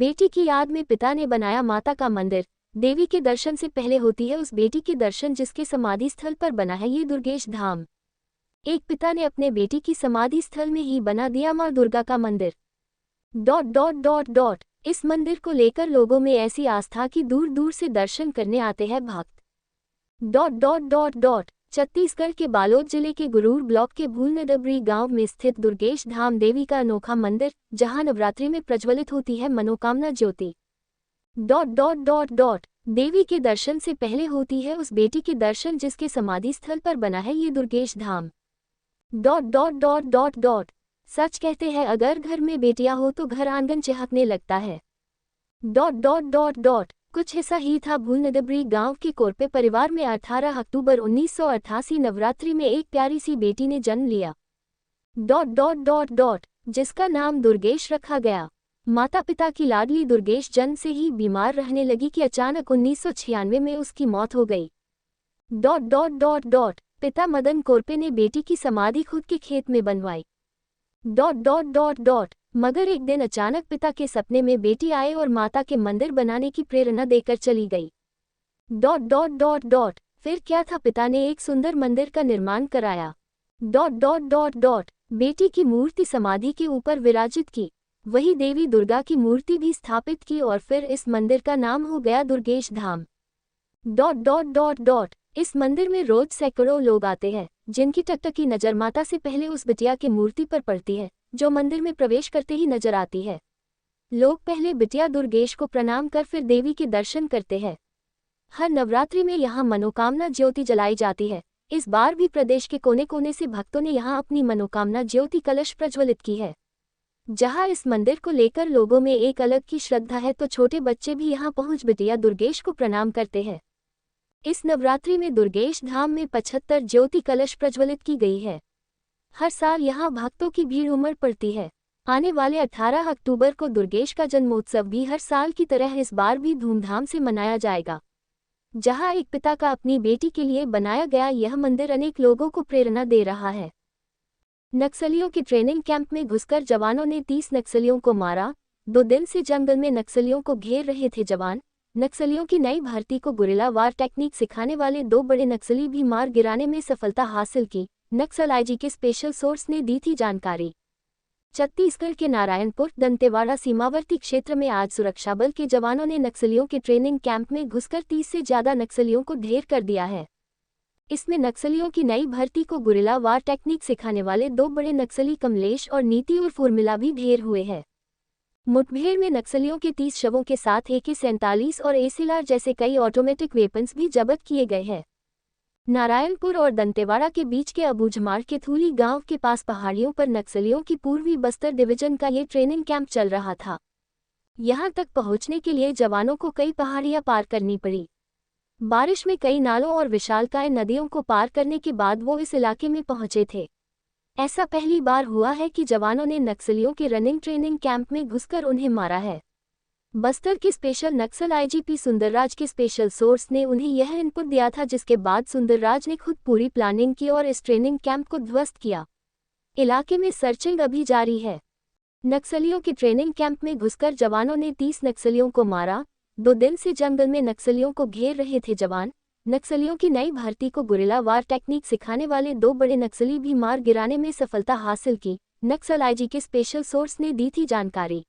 बेटी की याद में पिता ने बनाया माता का मंदिर। देवी के दर्शन से पहले होती है उस बेटी के दर्शन जिसके समाधि स्थल पर बना है ये दुर्गेश धाम। एक पिता ने अपने बेटी की समाधि स्थल में ही बना दिया मां दुर्गा का मंदिर। ... इस मंदिर को लेकर लोगों में ऐसी आस्था कि दूर दूर से दर्शन करने आते हैं भक्त। छत्तीसगढ़ के बालोद जिले के गुरूर ब्लॉक के भूलनडबरी गांव में स्थित दुर्गेश धाम देवी का अनोखा मंदिर, जहां नवरात्रि में प्रज्वलित होती है मनोकामना ज्योति। देवी के दर्शन से पहले होती है उस बेटी के दर्शन जिसके समाधि स्थल पर बना है ये दुर्गेश धाम। ... सच कहते हैं अगर घर में बेटियां हो तो घर आंगन चहकने लगता है। ... कुछ ऐसा ही था भूलनडबरी गांव के कोरपे परिवार में 18 अक्टूबर 1988 नवरात्रि में एक प्यारी सी बेटी ने जन्म लिया। ... जिसका नाम दुर्गेश रखा गया। माता पिता की लाडली दुर्गेश जन्म से ही बीमार रहने लगी कि अचानक 1996 में उसकी मौत हो गई। ... पिता मदन कोरपे ने बेटी की समाधि खुद के खेत में बनवाई। ... मगर एक दिन अचानक पिता के सपने में बेटी आए और माता के मंदिर बनाने की प्रेरणा देकर चली गई। ... फिर क्या था, पिता ने एक सुंदर मंदिर का निर्माण कराया। ... बेटी की मूर्ति समाधि के ऊपर विराजित की, वही देवी दुर्गा की मूर्ति भी स्थापित की और फिर इस मंदिर का नाम हो गया दुर्गेश धाम। ... इस मंदिर में रोज सैकड़ों लोग आते हैं, जिनकी टकटकी नजर माता से पहले उस बिटिया की मूर्ति पर पड़ती है, जो मंदिर में प्रवेश करते ही नजर आती है। लोग पहले बिटिया दुर्गेश को प्रणाम कर फिर देवी के दर्शन करते हैं। हर नवरात्रि में यहाँ मनोकामना ज्योति जलाई जाती है। इस बार भी प्रदेश के कोने कोने से भक्तों ने यहाँ अपनी मनोकामना ज्योति कलश प्रज्वलित की है। जहाँ इस मंदिर को लेकर लोगों में एक अलग की श्रद्धा है, तो छोटे बच्चे भी यहाँ पहुँच बिटिया दुर्गेश को प्रणाम करते हैं। इस नवरात्रि में दुर्गेश धाम में 75 ज्योति कलश प्रज्वलित की गई है। हर साल यहाँ भक्तों की भीड़ उमड़ पड़ती है। आने वाले 18 अक्टूबर को दुर्गेश का जन्मोत्सव भी हर साल की तरह इस बार भी धूमधाम से मनाया जाएगा। जहाँ एक पिता का अपनी बेटी के लिए बनाया गया यह मंदिर अनेक लोगों को प्रेरणा दे रहा है। नक्सलियों के ट्रेनिंग कैंप में घुसकर जवानों ने 30 नक्सलियों को मारा। 2 दिन से जंगल में नक्सलियों को घेर रहे थे जवान। नक्सलियों की नई भर्ती को गुरिल्ला वार टेक्निक सिखाने वाले 2 बड़े नक्सली भी मार गिराने में सफलता हासिल की, नक्सल आईजी के स्पेशल सोर्स ने दी थी जानकारी। छत्तीसगढ़ के नारायणपुर दंतेवाड़ा सीमावर्ती क्षेत्र में आज सुरक्षा बल के जवानों ने नक्सलियों के ट्रेनिंग कैंप में घुसकर 30 से ज्यादा नक्सलियों को ढेर कर दिया है। इसमें नक्सलियों की नई भर्ती को गुरिल्ला वार टेक्निक सिखाने वाले 2 बड़े नक्सली कमलेश और नीति उर्फ उर्मिला भी ढेर हुए हैं। मुठभेड़ में नक्सलियों के 30 शवों के साथ AK-47 और एसिलार जैसे कई ऑटोमेटिक वेपन्स भी जब्त किए गए हैं। नारायणपुर और दंतेवाड़ा के बीच के अबूझमाड़ के थूली गांव के पास पहाड़ियों पर नक्सलियों की पूर्वी बस्तर डिवीजन का ये ट्रेनिंग कैंप चल रहा था। यहां तक पहुंचने के लिए जवानों को कई पहाड़ियां पार करनी पड़ी। बारिश में कई नालों और विशालकाय नदियों को पार करने के बाद वो इस इलाके में पहुंचे थे। ऐसा पहली बार हुआ है कि जवानों ने नक्सलियों के रनिंग ट्रेनिंग कैंप में घुसकर उन्हें मारा है। बस्तर के स्पेशल नक्सल IGP सुंदरराज के स्पेशल सोर्स ने उन्हें यह इनपुट दिया था, जिसके बाद सुंदरराज ने खुद पूरी प्लानिंग की और इस ट्रेनिंग कैंप को ध्वस्त किया। इलाके में सर्चिंग अभी जारी है। नक्सलियों के ट्रेनिंग कैंप में घुसकर जवानों ने 30 नक्सलियों को मारा। 2 दिन से जंगल में नक्सलियों को घेर रहे थे जवान। नक्सलियों की नई भर्ती को गुरिल्ला वार टेक्निक सिखाने वाले 2 बड़े नक्सली भी मार गिराने में सफलता हासिल की, नक्सल आईजी के स्पेशल सोर्स ने दी थी जानकारी।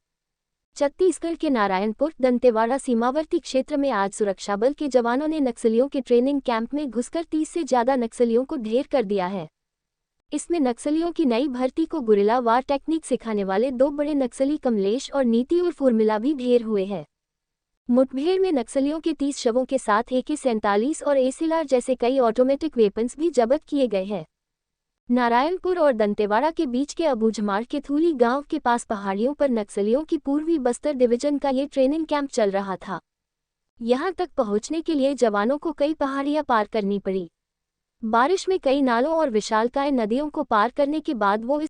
छत्तीसगढ़ के नारायणपुर दंतेवाड़ा सीमावर्ती क्षेत्र में आज सुरक्षा बल के जवानों ने नक्सलियों के ट्रेनिंग कैंप में घुसकर 30 से ज्यादा नक्सलियों को ढेर कर दिया है। इसमें नक्सलियों की नई भर्ती को गुरिल्ला वार टेक्निक सिखाने वाले 2 बड़े नक्सली कमलेश और नीति उर्फ उर्मिला भी ढेर हुए हैं। मुठभेड़ में नक्सलियों के 30 शवों के साथ AK-47 और एसिलार जैसे कई ऑटोमेटिक वेपन्स भी जब्त किए गए हैं। नारायणपुर और दंतेवाड़ा के बीच के अबूझमाड़ के थूली गांव के पास पहाड़ियों पर नक्सलियों की पूर्वी बस्तर डिवीजन का ये ट्रेनिंग कैंप चल रहा था। यहां तक पहुंचने के लिए जवानों को कई पहाड़ियां पार करनी पड़ी। बारिश में कई नालों और विशालकाय नदियों को पार करने के बाद वो